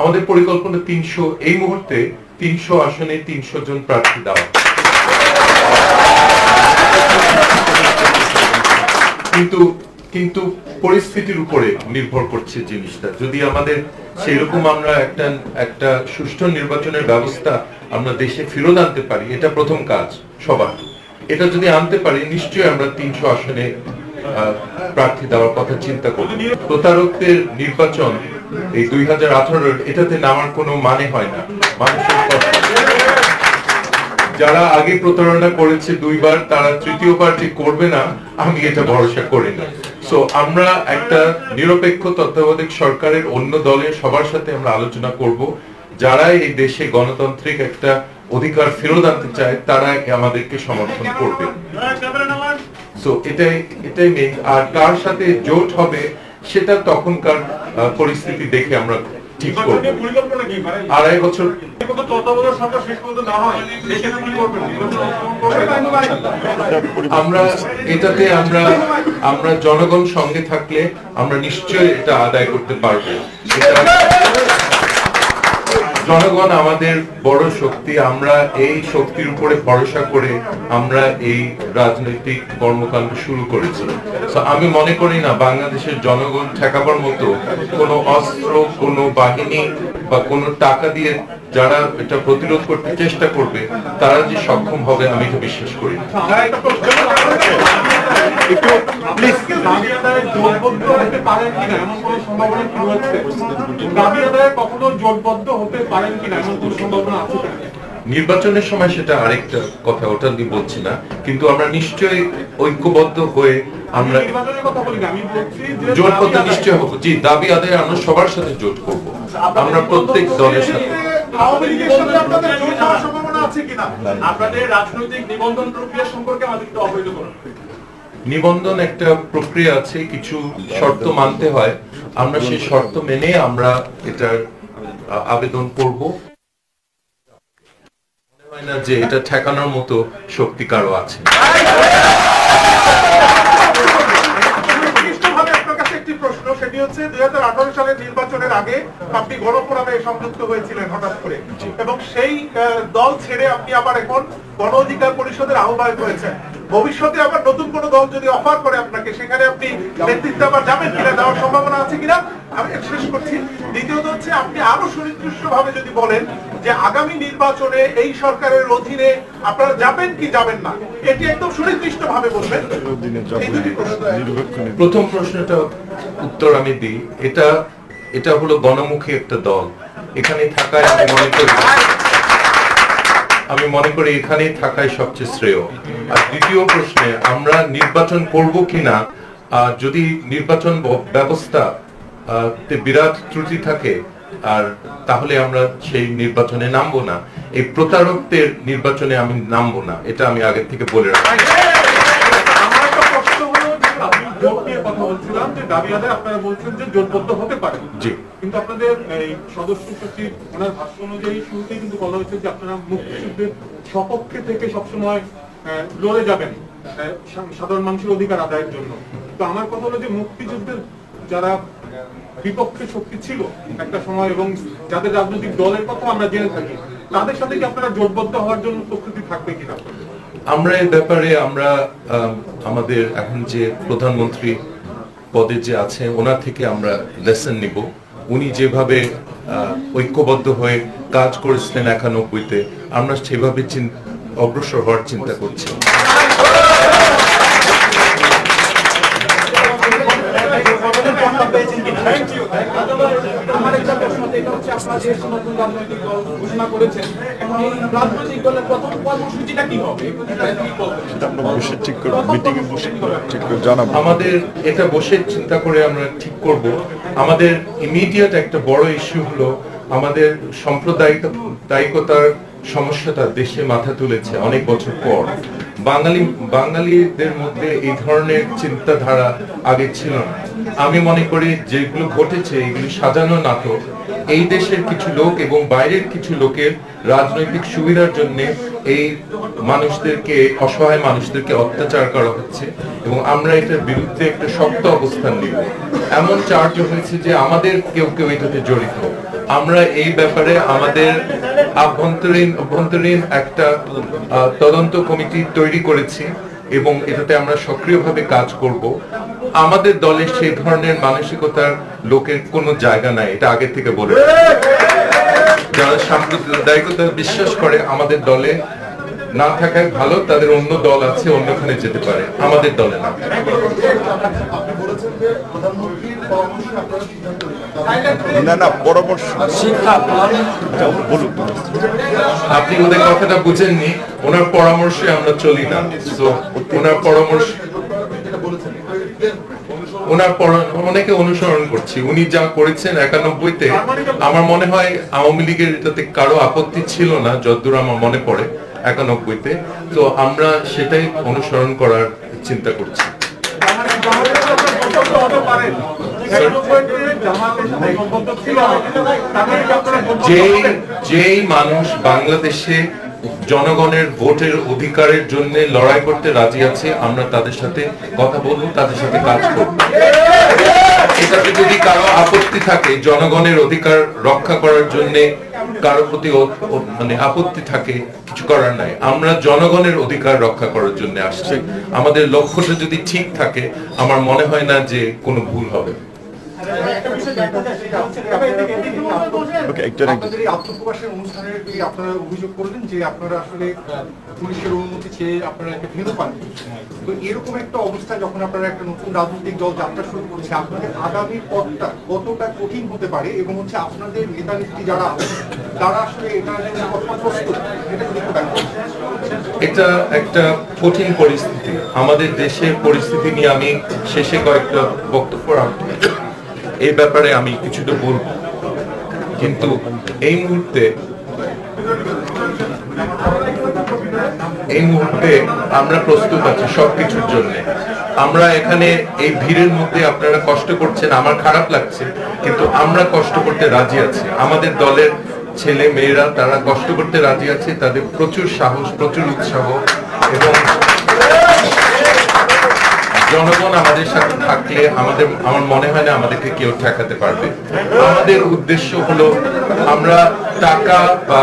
আমাদের পরিকল্পনা 300, এই মুহূর্তে 300 আসনে 300 জন প্রার্থী দেওয়া। কিন্তু পরিস্থিতির উপরে নির্ভর করছে জিনিসটা। যদি আমাদের সেরকম আমরা একটা সুষ্ঠু নির্বাচনের ব্যবস্থা আমরা দেশে ফেরত আনতে পারি, এটা প্রথম কাজ সবার। এটা যদি আনতে পারি, নিশ্চয়ই আমরা 300 আসনে প্রার্থী দেওয়ার কথা চিন্তা করব। প্রতারকদের নির্বাচন এই 2018 এটাতে নামার কোনো মানে হয় না। মানুষের যারা আগে প্রতারণা করেছে 2 বার, তারা তৃতীয়বার যে করবে না, আমি এটা ভরসা করি না। সো আমরা একটা নিরপেক্ষ তত্ত্বাবধায়ক সরকারের অন্য দলের সবার সাথে আমরা আলোচনা করব। যারা এই দেশে গণতান্ত্রিক একটা অধিকার ফেরত আনতে চায়, তারা আমাদেরকে সমর্থন করবে। সো এটাই মেইন। আর কার সাথে জোট হবে সেটা তখনকার পরিস্থিতি দেখে আমরা ঠিক করব। 2.5 বছর আমরা এটাতে আমরা জনগণ সঙ্গে থাকলে আমরা নিশ্চয়ই এটা আদায় করতে পারবো। জনগণ আমাদের বড় শক্তি। আমরা এই শক্তির উপরে ভরসা করে আমরা এই রাজনৈতিক কর্মকাণ্ড শুরু করেছি। আমি মনে করি না বাংলাদেশের জনগণ ঠেকাবার মতো কোনো অস্ত্র, কোনো বাহিনী বা কোনো টাকা দিয়ে যারা এটা প্রতিরোধ করতে চেষ্টা করবে, তারা যে সক্ষম হবে, আমি এটা বিশ্বাস করি। নির্বাচনের সময় সেটা আরেকটা কথা, ওটা আমি বলছি না, কিন্তু আমরা নিশ্চয়ই ঐক্যবদ্ধ হয়ে আমরা জোটবদ্ধ নিশ্চয় হবো। জি, দাবি আদায়ে আমরা সবার সাথে জোট করবো, আমরা প্রত্যেক দলের সাথে। নিবন্ধন একটা প্রক্রিয়া আছে, কিছু শর্ত মানতে হয়। আমরা সেই শর্ত মেনে আমরা এটার আবেদন করব। মনে হয় না যে এটা ঠেকানোর মতো শক্তি কারো আছে। সেটি হচ্ছে 2018 সালের নির্বাচনের আগে আপনি গণফোরামে সংযুক্ত হয়েছিলেন হঠাৎ করে, এবং সেই দল ছেড়ে আপনি আবার এখন গণ অধিকার পরিষদের আহ্বায়ক হয়েছেন। ভবিষ্যতে আবার নতুন কোন দল যদি অফার করে আপনাকে, সেখানে আপনি নেতৃত্বে আবার যাবেন কিনা, দেওয়ার সম্ভাবনা আছে কিনা, আমি শেষ করছি। দ্বিতীয়ত হচ্ছে, আপনি আরো সুনির্দিষ্ট ভাবে যদি বলেন যে আগামী নির্বাচনে এই সরকারের অধীনে আপনারা যাবেন কি যাবেন না, এটি একদম সুনির্দিষ্ট ভাবে বলবেন। প্রথম প্রশ্নটা উত্তর আমি দিই। এটা হলো গণমুখী একটা দল, এখানে থাকায় আমি মনে করি এখানে থাকাই সবচেয়ে শ্রেয়। আর দ্বিতীয় প্রশ্নে, আমরা নির্বাচন করব কিনা, যদি নির্বাচন ব্যবস্থা বিরাট ত্রুটি থাকে, আর তাহলে আমরা সেই নির্বাচনে নামবো না। এই প্রতারকদের নির্বাচনে আমি নামবো না, এটা আমি আগে থেকে বলে রাখি। কথা বলছিলাম যে দাবি আদায় আপনারা বলছেন যে জোটবদ্ধ হতে পারে, কিন্তু আপনাদের এই সদস্য সচিব ওনার ভাষ্য অনুযায়ী শুরুতেই কিন্তু বলা হয়েছে যে আপনারা মুক্তিযুদ্ধের সপক্ষে থেকে সবসময় লড়ে যাবেন সাধারণ মানুষের অধিকার আদায়ের জন্য। তো আমার কথা হলো যে মুক্তিযুদ্ধের যারা বিপক্ষে শক্তি ছিল একটা সময়, এবং যাদের রাজনৈতিক দলের কথা আমরা জেনে থাকি, তাদের সাথে কি আপনারা জোটবদ্ধ হওয়ার জন্য প্রস্তুতি থাকবে কিনা? আমরা এই ব্যাপারে আমরা আমাদের এখন যে প্রধানমন্ত্রী পদে যে আছে, ওনার থেকে আমরা লেসন নিব। উনি যেভাবে ঐক্যবদ্ধ হয়ে কাজ করেছিলেন 91-তে, আমরা সেভাবে অগ্রসর হওয়ার চিন্তা করছি। আমার একটা প্রশ্ন, এটা হচ্ছে আপনারা যে নতুন রাজনৈতিক দল ঘোষণা করেছেন, এখন এই রাজনৈতিক দলের প্রথম কর্মসূচিটা কি হবে? আমাদের এটা বসে চিন্তা করে আমরা ঠিক করব। আমাদের ইমিডিয়েট একটা বড় ইস্যু হলো আমাদের সাম্প্রদায়িকতার সমস্যাটা দেশে মাথা তুলেছে অনেক বছর পর। বাঙালিদের মধ্যে এই ধরনের চিন্তাধারা আগে ছিল না। আমি মনে করি যেগুলো ঘটেছে এগুলো সাজানো নাটক। এই দেশের কিছু লোক এবং বাইরের কিছু লোকের রাজনৈতিক সুবিধার জন্য এই মানুষদেরকে, অসহায় মানুষদেরকে অত্যাচার করা হচ্ছে এবং আমরা এটার বিরুদ্ধে একটা শক্ত অবস্থান নিব। এমন চার্জ হয়েছে যে আমাদের কেউ কেউ এটাতে জড়িত। আমরা এই ব্যাপারে আমাদের অভ্যন্তরীণ একটা তদন্ত কমিটি তৈরি করেছি এবং এটাতে আমরা সক্রিয়ভাবে কাজ করব। আমাদের দলে সেই ধরনের মানসিকতার লোকের কোনো জায়গা নাই, এটা আগে থেকে বলে। যারা সাম্প্রদায়িকতা বিশ্বাস করে আমাদের দলে না থাকায় ভালো, তাদের অন্য দল আছে, অন্যখানে যেতে পারে, আমাদের দলে না। পরামর্শ আপনি ওদের কথাটা বুঝেননি, ওনার পরামর্শে আমরা চলি না। তো ওনার পরামর্শ অনেকে অনুসরণ করছি। উনি যা করেছেন 91-তে, আমার মনে হয় আওয়ামী লীগের এটাতে কারো আপত্তি ছিল না যতদূর আমার মনে পড়ে 91-তে। তো আমরা সেটাই অনুসরণ করার চিন্তা করছি। যেই মানুষ বাংলাদেশে জনগণের ভোটের অধিকারের জন্য লড়াই করতে রাজি আছে, আমরা তাদের সাথে কথা বলবো, তাদের সাথে কাজ করবো। এটাতে যদি কারো আপত্তি থাকে, জনগণের অধিকার রক্ষা করার জন্য কারো প্রতি মানে আপত্তি থাকে, কিছু করার নাই। আমরা জনগণের অধিকার রক্ষা করার জন্য আসছি। আমাদের লক্ষ্যটা যদি ঠিক থাকে, আমার মনে হয় না যে কোনো ভুল হবে। আত্মপ্রকাশের অনুষ্ঠানে আপনারা অভিযোগ করলেন যে আপনারা আসলে পুলিশের অনুমতি চেয়ে আপনারা একটা ভেঙে পান। তো এরকম একটা অবস্থা যখন আপনারা একটা নতুন রাজনৈতিক দল যাত্রা শুরু করেছে, আপনাদের আগামী পথটা কতটা কঠিন হতে পারে এবং হচ্ছে আপনাদের নেতা নেত্রী যারা তারা আসলে এটার জন্য কতটা প্রস্তুত, এটা যদি একটু ব্যাখ্যা করেন। এটা একটা কঠিন পরিস্থিতি। আমাদের দেশের পরিস্থিতি নিয়ে আমি শেষে কয়েকটা বক্তব্য রাখবো, এই ব্যাপারে আমি কিছুটা বলবো। কিন্তু এই মুহূর্তে আমরা প্রস্তুত আছি সবকিছুর জন্য। আমরা এখানে এই ভিড়ের মধ্যে আপনারা কষ্ট করছেন, আমার খারাপ লাগছে, কিন্তু আমরা কষ্ট করতে রাজি আছি। আমাদের দলের ছেলে মেয়েরা তারা কষ্ট করতে রাজি আছে, তাদের প্রচুর সাহস, প্রচুর উৎসাহ, এবং জনগণ আমাদের সাথে থাকলে আমার মনে হয় না আমাদেরকে কেউ ঠেকাতে পারবে। আমাদের উদ্দেশ্য হলো, আমরা টাকা বা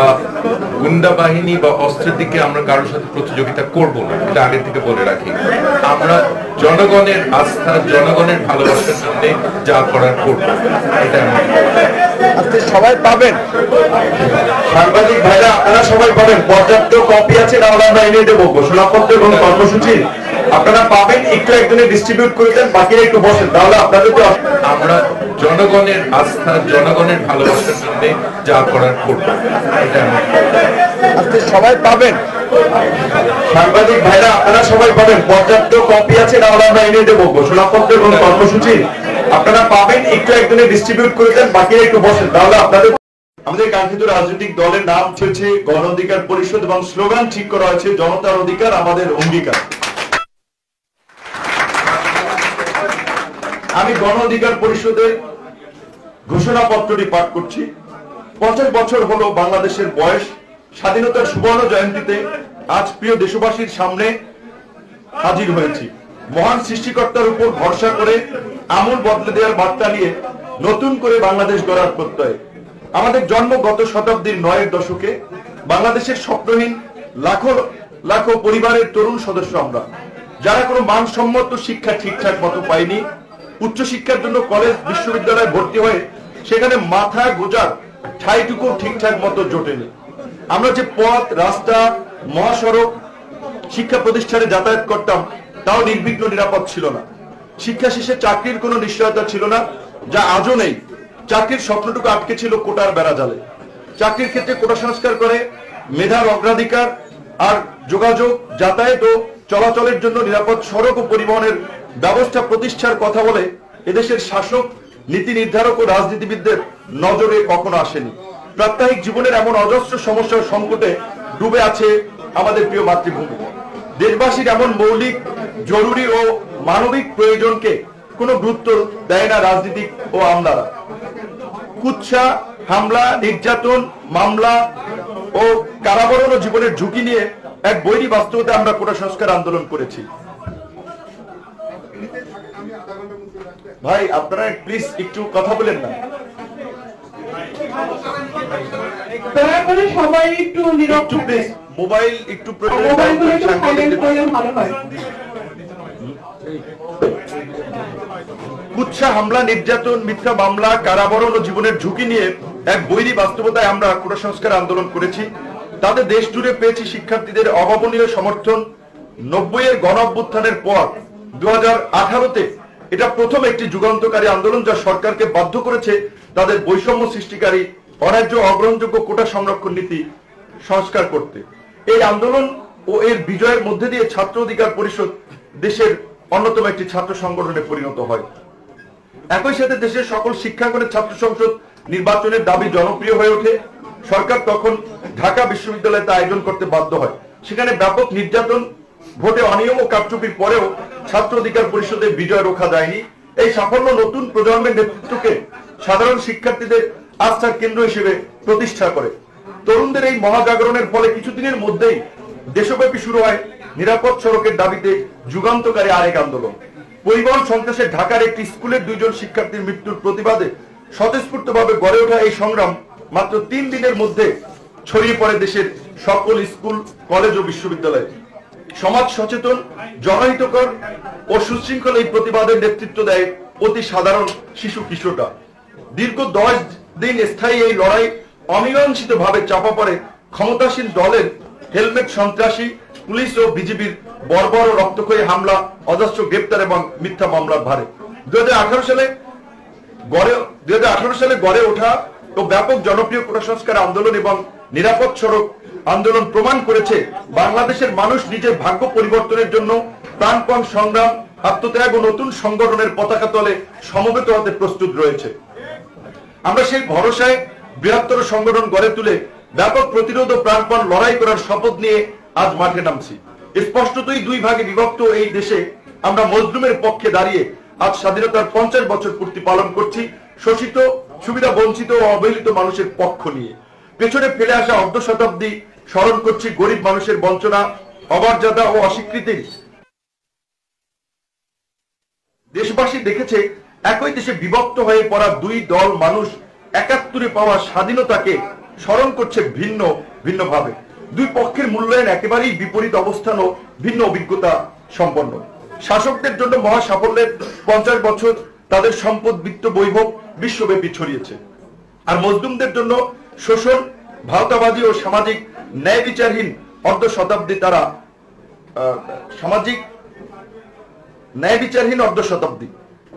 গুন্ডা বাহিনী বা অস্ত্রের দিকে আমরা কারোর সাথে প্রতিযোগিতা করব না, এটা আগে থেকে বলে রাখি। আমরা জনগণের আস্থা, জনগণের ভালোবাসার জন্য যা করার করব, এটা সবাই পাবেন। সাংবাদিক ভাইরা আপনারা সবাই পাবেন, পর্যাপ্ত কপি আছে, তাহলে আমরা এনে দেবো ঘোষণাপত্র এবং কর্মসূচি আপনারা পাবেন। একটু একজনে ডিস্ট্রিবিউট করে দেন, বাকিরা একটু বসেন, তাহলে আপনাদের তো। আমরা জনগণের আস্থা, জনগণের ভালোবাসার জন্য যা করার করব, এটা সবাই পাবেন। সাংবাদিক ভাইরা আপনারা সবাই পাবেন, পর্যাপ্ত কপি আছে, তাহলে আমরা এনে দেবো ঘোষণাপত্র এবং কর্মসূচি আপনারা পাবেন। একটু একজনে ডিস্ট্রিবিউট করে দেন, বাকিরা একটু বসেন, তাহলে আপনাদের। আমাদের কাঙ্ক্ষিত রাজনৈতিক দলের নাম হচ্ছে গণ অধিকার পরিষদ এবং স্লোগান ঠিক করা হয়েছে জনতার অধিকার আমাদের অঙ্গীকার। আমি গণ অধিকার পরিষদের ঘোষণাপত্রটি পাঠ করছি। 50 বছর হলো বাংলাদেশের বয়স। স্বাধীনতার সুবর্ণ জয়ন্তীতে আজ প্রিয় দেশবাসীর সামনে হাজির হয়েছি। মহান সৃষ্টিকর্তার উপর ভরসা করে আমূল বদলে দেওয়ার বার্তা নিয়ে নতুন করে বাংলাদেশ গড়ার প্রত্যয়। আমাদের জন্ম গত শতাব্দীর 9-এর দশকে। বাংলাদেশের স্বপ্নহীন লাখো লাখো পরিবারের তরুণ সদস্য আমরা, যারা কোনো মানসম্মত শিক্ষা ঠিকঠাক মতো পাইনি। উচ্চশিক্ষার জন্য কলেজ বিশ্ববিদ্যালয়ে ভর্তি হয়ে সেখানে মাথা গোজার ঠাইটুকু ঠিকঠাক মতো জোটেনি। আমরা যে পথ, রাস্তা, মহাসড়ক, শিক্ষা প্রতিষ্ঠানে যাতায়াত করতাম তাও নির্বিঘ্ন নিরাপদ ছিল না। শিক্ষা শেষে চাকরির কোনো নিশ্চয়তা ছিল না, যা আজও নেই। চাকরির স্বপ্নটুকু আটকে ছিল কোটার বেড়াজালে। চাকরির ক্ষেত্রে কোটা সংস্কার করে মেধার অগ্রাধিকার আর যোগাযোগ, যাতায়াত ও চলাচলের জন্য নিরাপদ সড়ক ও পরিবহনের ব্যবস্থা প্রতিষ্ঠার কথা বলে এদেশের শাসক, নীতি নির্ধারক ও রাজনীতিবিদদের নজরে কখনো আসেনি। প্রাত্যহিক জীবনের এমন অজস্র সমস্যার সংকটে ডুবে আছে আমাদের প্রিয় মাতৃভূমি। দেশবাসীর এমন মৌলিক, জরুরি ও মানবিক প্রয়োজনকে কোনো গুরুত্ব দেয় না রাজনীতিক ও আমলারা। কুৎসা, হামলা, নির্যাতন, মামলা ও কারাবরণ ও জীবনের ঝুঁকি নিয়ে এক বৈরী বাস্তবতা আমরা কোটা সংস্কার আন্দোলন করেছি। ভাই আপনারা প্লিজ একটু কথা বলেন না। দয়া করে সবাই একটু নীরব একটু থাকবেন। প্লিজ মোবাইল একটু মোবাইলগুলো একটু সাইলেন্ট করলে ভালো হয়। কুৎসা, হামলা, নির্যাতন, মিথ্যা মামলা, কারাবরণ ও জীবনের ঝুঁকি নিয়ে এক বৈরী বাস্তবতায় আমরা কোটা সংস্কার আন্দোলন করেছি। তাদের দেশ জুড়ে পেয়েছি শিক্ষার্থীদের অভাবনীয় সমর্থন। 90-এর গণ অভ্যুত্থানের পর 2018-তে এটা প্রথম একটি যুগান্তকারী আন্দোলন যা সরকারকে বাধ্য করেছে তাদের বৈষম্য সৃষ্টিকারী অন্যায্য অগ্রহণযোগ্য কোটা সংরক্ষণ নীতি সংস্কার করতে। এই আন্দোলন ও এর বিজয়ের মধ্যে দিয়ে ছাত্র অধিকার পরিষদ দেশের অন্যতম একটি ছাত্র সংগঠনে পরিণত হয়। একই সাথে দেশের সকল শিক্ষাঙ্গনের ছাত্র সংসদ নির্বাচনের দাবি জনপ্রিয় হয়ে ওঠে। সরকার তখন ঢাকা বিশ্ববিদ্যালয়ে তা আয়োজন করতে বাধ্য হয়। সেখানে ব্যাপক নির্যাতন, ভোটে অনিয়ম ও কারচুপির পরেও ছাত্র অধিকার পরিষদের বিজয় রোখা যায়নি। এই সাফল্য নতুন প্রজন্মের নেতৃত্বকে সাধারণ শিক্ষার্থীদের আস্থার কেন্দ্র হিসেবে প্রতিষ্ঠা করে। তরুণদের এই মহাজাগরণের ফলে কিছুদিনের মধ্যেই দেশব্যাপী শুরু হয় নিরাপদ সড়কের দাবিতে যুগান্তকারী আরেক আন্দোলন। পরিবহন সন্ত্রাসে ঢাকার একটি স্কুলের 2 জন শিক্ষার্থীর মৃত্যুর প্রতিবাদে স্বতঃস্ফূর্তভাবে গড়ে ওঠা এই সংগ্রাম মাত্র 3 দিনের মধ্যে ছড়িয়ে পড়ে দেশের সকল স্কুল, কলেজ ও বিশ্ববিদ্যালয়ে। সমাজ সচেতন, জনহিতকর ও সুশৃঙ্খল এই প্রতিবাদের নেতৃত্ব দেয় অতি সাধারণ শিশু কিশোররা। দীর্ঘ 10 দিন স্থায়ী এই লড়াই অমীমাংসিত ভাবে চাপা পড়ে ক্ষমতাসীন দলের হেলমেট সন্ত্রাসী, পুলিশ ও বিজিবির বর্বর ও রক্তক্ষয়ী হামলা, অজস্র গ্রেপ্তার এবং মিথ্যা মামলার ভারে। 2018 সালে গড়ে ওঠা ও ব্যাপক জনপ্রিয় কোটা সংস্কার আন্দোলন এবং নিরাপদ সড়ক আন্দোলন প্রমাণ করেছে বাংলাদেশের মানুষ নিজের ভাগ্য পরিবর্তনের জন্য প্রাণপণ সংগ্রাম, আত্মত্যাগ ও নতুন সংগঠনের পতাকা তলে সমবেত হতে প্রস্তুত রয়েছে। আমরা সেই ভরসায় বৃহত্তর সংগঠন গড়ে তুলে ব্যাপক প্রতিরোধ ও প্রাণপণ লড়াই করার শপথ নিয়ে আজ মাঠে নামছি। স্পষ্টতই 2 ভাগে বিভক্ত এই দেশে আমরা মজলুমের পক্ষে দাঁড়িয়ে আজ স্বাধীনতার 50 বছর পূর্তি পালন করছি শোষিত, সুবিধা বঞ্চিত ও অবহেলিত মানুষের পক্ষ নিয়ে। পেছনে ফেলে আসা অর্ধ শতাব্দী স্মরণ করছি গরিব মানুষের বঞ্চনা, অমর্যাদা ও অস্বীকৃতির। দেশবাসী দেখেছে একই দেশে বিভক্ত হয়ে পড়া 2 দল মানুষ 71-এ পাওয়া স্বাধীনতাকে স্মরণ করছে ভিন্ন ভিন্ন ভাবে। 2 পক্ষের মূল্যায়ন একেবারেই বিপরীত অবস্থান ও ভিন্ন অভিজ্ঞতা সম্পন্ন। শাসকদের জন্য মহা সাফল্যের 50 বছর, তাদের সম্পদ, বিত্ত, বৈভব বিশ্বব্যাপী ছড়িয়েছে। আর মজলুমদের জন্য শোষণ, ভাওতাবাজি ও সামাজিক ন্যায় বিচারহীন অর্ধ শতাব্দী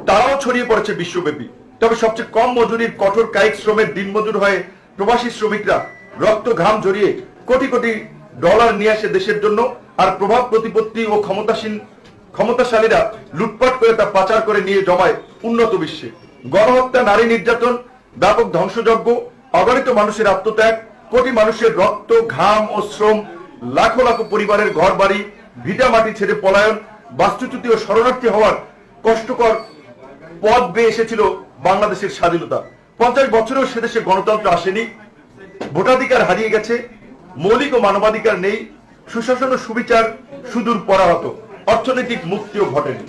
তারাও ছড়িয়ে পড়েছে বিশ্বব্যাপী। তবে সবচেয়ে কম মজুরির কঠোর কায়িক শ্রমের দিনমজুর হয়ে প্রবাসী শ্রমিকরা রক্ত ঘাম ঝরিয়ে কোটি কোটি ডলার নিয়ে আসে দেশের জন্য। আর প্রভাব প্রতিপত্তি ও ক্ষমতাশালীরা লুটপাট করে তা পাচার করে নিয়ে জমায় উন্নত বিশ্বে। গণহত্যা, নারী নির্যাতন, ব্যাপক ধ্বংসযজ্ঞ, অগণিত মানুষের আত্মত্যাগ, কোটি মানুষের রক্ত, ঘাম ও শ্রম, লাখো লাখো পরিবারের ঘর বাড়ি, ভিটা মাটি ছেড়ে পলায়ন, বাস্তুচ্যুতি ও শরণার্থী হওয়ার কষ্টকর পথ বেয়ে এসেছিল বাংলাদেশের স্বাধীনতা। 50 বছরেও সেদেশে গণতন্ত্র আসেনি, ভোটাধিকার হারিয়ে গেছে, মৌলিক ও মানবাধিকার নেই, সুশাসন ও সুবিচার সুদূর পরাহত, অর্থনৈতিক মুক্তিও ঘটেনি।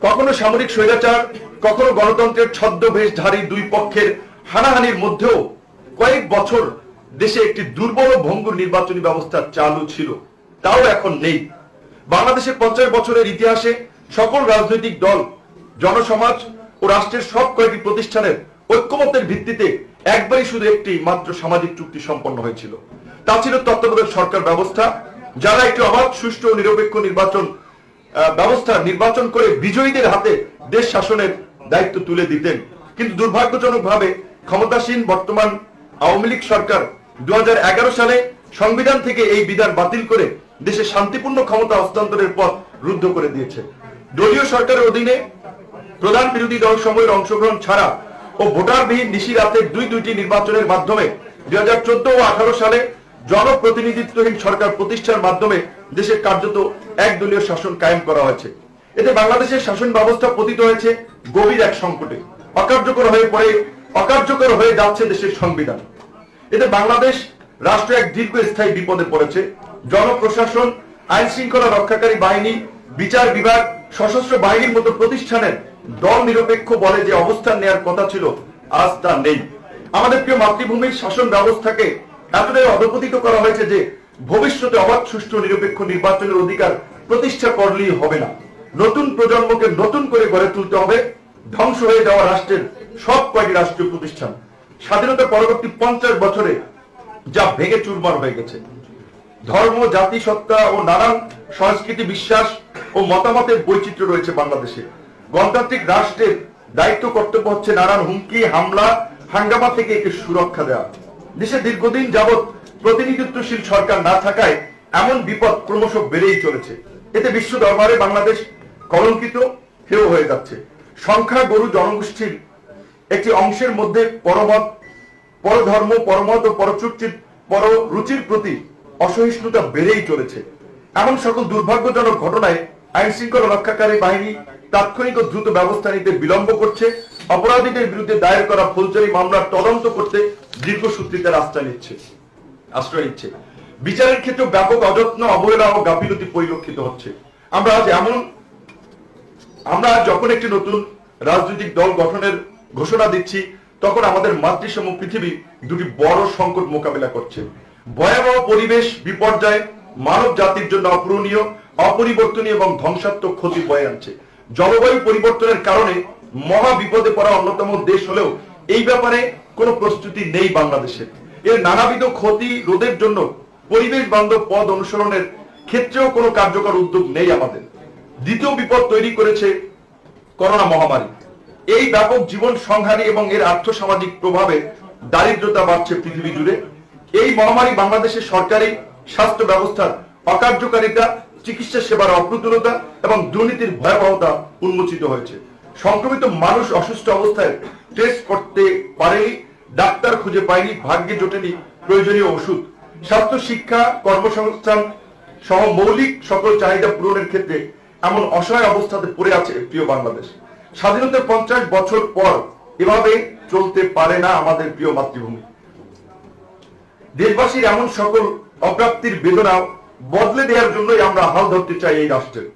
কখনো সামরিক স্বৈরাচার, কখনো গণতন্ত্রের ছদ্মবেশধারী 2 পক্ষের হানাহানির মধ্যেও কয়েক বছর দেশে একটি দুর্বল ভঙ্গুর নির্বাচনী ব্যবস্থা চালু ছিল, তাও এখন নেই। বাংলাদেশের 50 বছরের ইতিহাসে সকল রাজনৈতিক দল, জনসমাজ ও রাষ্ট্রের সব কয়েকটি প্রতিষ্ঠানের ঐক্যমতের ভিত্তিতে একবারই শুধু একটি মাত্র সামাজিক চুক্তি সম্পন্ন হয়েছিল। তা ছিল তত্ত্বাবধায়ক সরকার ব্যবস্থা, যারা একটি অবাধ, সুষ্ঠু ও নিরপেক্ষ নির্বাচন করে বিজয়ীদের হাতে দেশ শাসনের দায়িত্ব তুলে দিতেন। কিন্তু দুর্ভাগ্যজনকভাবে ক্ষমতাসীন বর্তমান আওয়ামী লীগ সরকার 2011 সালে সংবিধান থেকে এই বিধান বাতিল করে দেশে শান্তিপূর্ণ ক্ষমতা হস্তান্তরের পথ রুদ্ধ করে দিয়েছে। দলীয় সরকারের অধীনে প্রধান বিরোধী দল সমূহের অংশগ্রহণ ছাড়া ও ভোটারবিহীন নিশি রাতে 2টি নির্বাচনের মাধ্যমে 2014 ও 18 সালে জনপ্রতিনিধিত্বহীন সরকার প্রতিষ্ঠার মাধ্যমে দেশের কার্যত একদলীয় শাসন কায়েম করা হয়েছে। এতে বাংলাদেশের শাসন ব্যবস্থা পতিত হয়েছে গভীর এক সংকটে। অকার্যকর হয়ে যাচ্ছে দেশের সংবিধান। এতে বাংলাদেশ রাষ্ট্র এক দীর্ঘস্থায়ী বিপদে পড়েছে। জনপ্রশাসন, আইন শৃঙ্খলা রক্ষাকারী বাহিনী, বিচার বিভাগ, সশস্ত্র বাহিনীর মতো প্রতিষ্ঠানের দল নিরপেক্ষ বলে যে অবস্থান নেওয়ার কথা ছিল, আজ তা নেই। আমাদের প্রিয় মাতৃভূমির শাসন ব্যবস্থাকে এতটাই অধপতিত করা হয়েছে যে ভবিষ্যতে অবাধ, সুষ্ঠু, নিরপেক্ষ নির্বাচনের অধিকার প্রতিষ্ঠা করলেই হবে না, নতুন প্রজন্মকে নতুন করে গড়ে তুলতে হবে। ধ্বংস হয়ে যাওয়া রাষ্ট্রের সব কয়টি রাষ্ট্রীয় প্রতিষ্ঠান স্বাধীনতা পরবর্তী 50 বছরে যা ভেঙে চুরমার হয়ে গেছে। ধর্ম, জাতি, সত্তা ও নানান সংস্কৃতি, বিশ্বাস ও মতামতের বৈচিত্র্য রয়েছে বাংলাদেশে। গণতান্ত্রিক রাষ্ট্রের দায়িত্ব কর্তব্য হচ্ছে নানান হুমকি, হামলা, হাঙ্গামা থেকে একে সুরক্ষা দেওয়া। দেশে দীর্ঘদিন যাবৎ প্রতিনিধিত্বশীল সরকার না থাকায় এমন বিপদ ক্রমশ বেড়েই চলেছে। এতে বিশ্ব দরবারে বাংলাদেশ কলঙ্কিত, হেয় হয়ে যাচ্ছে। সংখ্যাগুরু জনগোষ্ঠীর একটি অংশের মধ্যে পরমত, পরধর্ম, পরমত ও পররুচির প্রতি অসহিষ্ণুতা বেড়েই চলেছে। এমন সকল দুর্ভাগ্যজনক ঘটনায় আইন শৃঙ্খলা রক্ষাকারী বাহিনী তাৎক্ষণিক ও দ্রুত ব্যবস্থা নিতে বিলম্ব করছে। অপরাধীদের বিরুদ্ধে দায়ের করা ফৌজদারি মামলার তদন্ত করতে দীর্ঘসূত্রিতার আশ্রয় নিচ্ছে। বিচারের ক্ষেত্রে ব্যাপক অযত্ন, অবহেলা ও গাফিলতি পরিলক্ষিত হচ্ছে। আমরা যখন একটি নতুন রাজনৈতিক দল গঠনের ঘোষণা দিচ্ছি, তখন আমাদের মাতৃসম পৃথিবী দুটি বড় সংকট মোকাবেলা করছে। ভয়াবহ পরিবেশ বিপর্যয় মানব জাতির জন্য অপূরণীয়, অপরিবর্তনীয় এবং ধ্বংসাত্মক ক্ষতি বয়ে আনছে। জলবায়ু পরিবর্তনের কারণে মহা বিপদে পড়া অন্যতম দেশ হলেও এই ব্যাপারে কোনো প্রস্তুতি নেই বাংলাদেশে। এর নানাবিধ ক্ষতি রোধের জন্য পরিবেশ বান্ধব পথ অনুসরণের ক্ষেত্রেও কোনো কার্যকর উদ্যোগ নেই আমাদের। দ্বিতীয় বিপদ তৈরি করেছে করোনা মহামারী। এই ব্যাপক জীবন সংহারী এবং এর আর্থসামাজিক প্রভাবে দারিদ্রতা বাড়ছে পৃথিবী জুড়ে। এই মহামারী বাংলাদেশের সরকারি স্বাস্থ্য ব্যবস্থার অকার্যকারিতা, চিকিৎসা সেবার অপ্রতুলতা এবং দুর্নীতির ভয়াবহতা উন্মোচিত হয়েছে। সংক্রমিত মানুষ অসুস্থ অবস্থায় টেস্ট করতে পারেনি, ডাক্তার খুঁজে পায়নি, ভাগ্যে জোটেনি প্রয়োজনীয় ওষুধ। স্বাস্থ্য, শিক্ষা, কর্মসংস্থান সহ মৌলিক সকল চাহিদা পূরণের ক্ষেত্রে এমন অসহায় অবস্থাতে পড়ে আছে প্রিয় বাংলাদেশ। স্বাধীনতার 50 বছর পর এভাবে চলতে পারে না আমাদের প্রিয় মাতৃভূমি। দেশবাসীর এমন সকল অপ্রাপ্তির বেদনা বদলে দেওয়ার জন্যই আমরা হাল ধরতে চাই এই রাষ্ট্রের।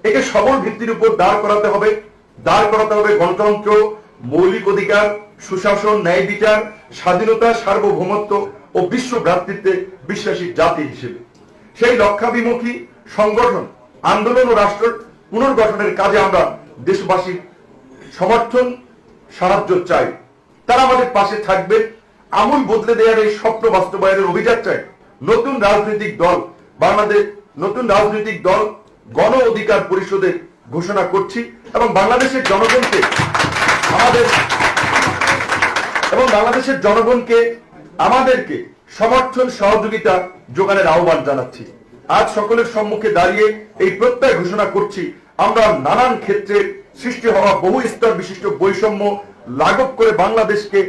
একে সবল ভিত্তির উপর দাঁড় করাতে হবে গণতন্ত্র, মৌলিক অধিকার, সুশাসন, ন্যায় বিচার, স্বাধীনতা, সার্বভৌমত্ব ও বিশ্ব ভ্রাতৃত্বে বিশ্বাসী জাতি হিসেবে। সেই লক্ষ্যাভিমুখী সংগঠন, আন্দোলন ও রাষ্ট্র পুনর্গঠনের কাজে আমরা দেশবাসীর সমর্থন, সাহায্য চাই। তারা আমাদের পাশে থাকবে। আমূল বদলে দেওয়ার এই স্বপ্ন বাস্তবায়নের অভিযাত্রায় নতুন রাজনৈতিক দল গণ অধিকার পরিষদে ঘোষণা করছি এবং বাংলাদেশের জনগণকে আমাদেরকে সমর্থন, সহযোগিতা যোগানের আহ্বান জানাচ্ছি। আজ সকলের সম্মুখে দাঁড়িয়ে এই প্রত্যয় ঘোষণা করছি, আমরা নানান ক্ষেত্রে সৃষ্টি হওয়া বহু স্তর বিশিষ্ট বৈষম্য লাঘব করে বাংলাদেশকে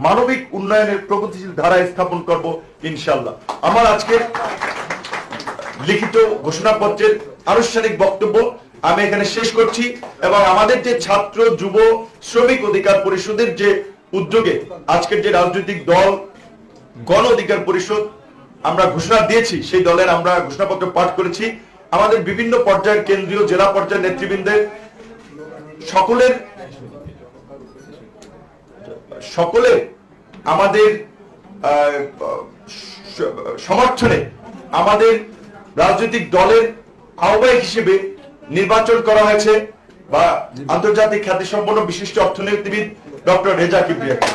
মানবিক উন্নয়নের প্রগতিশীল ধারায় স্থাপন করব ইনশাআল্লাহ। আমার আজকের লিখিত ঘোষণাপত্রের আনুষ্ঠানিক বক্তব্য আমি এখানে শেষ করছি এবং আমাদের যে ছাত্র, যুব, শ্রমিক অধিকার পরিষদের যে উদ্যোগে আজকের যে রাজনৈতিক দল গণ অধিকার পরিষদ আমরা ঘোষণা দিয়েছি, সেই দলের আমরা ঘোষণাপত্র পাঠ করেছি। আমাদের বিভিন্ন পর্যায়ের কেন্দ্রীয়, জেলা পর্যায়ের নেতৃবৃন্দের সকলের আমাদের সমর্থনে আমাদের রাজনৈতিক দলের আহ্বায়ক হিসেবে নির্বাচন করা হয়েছে বা আন্তর্জাতিক খ্যাতিসম্পন্ন বিশিষ্ট অর্থনীতিবিদ ডক্টর রেজা কিবরিয়াকে।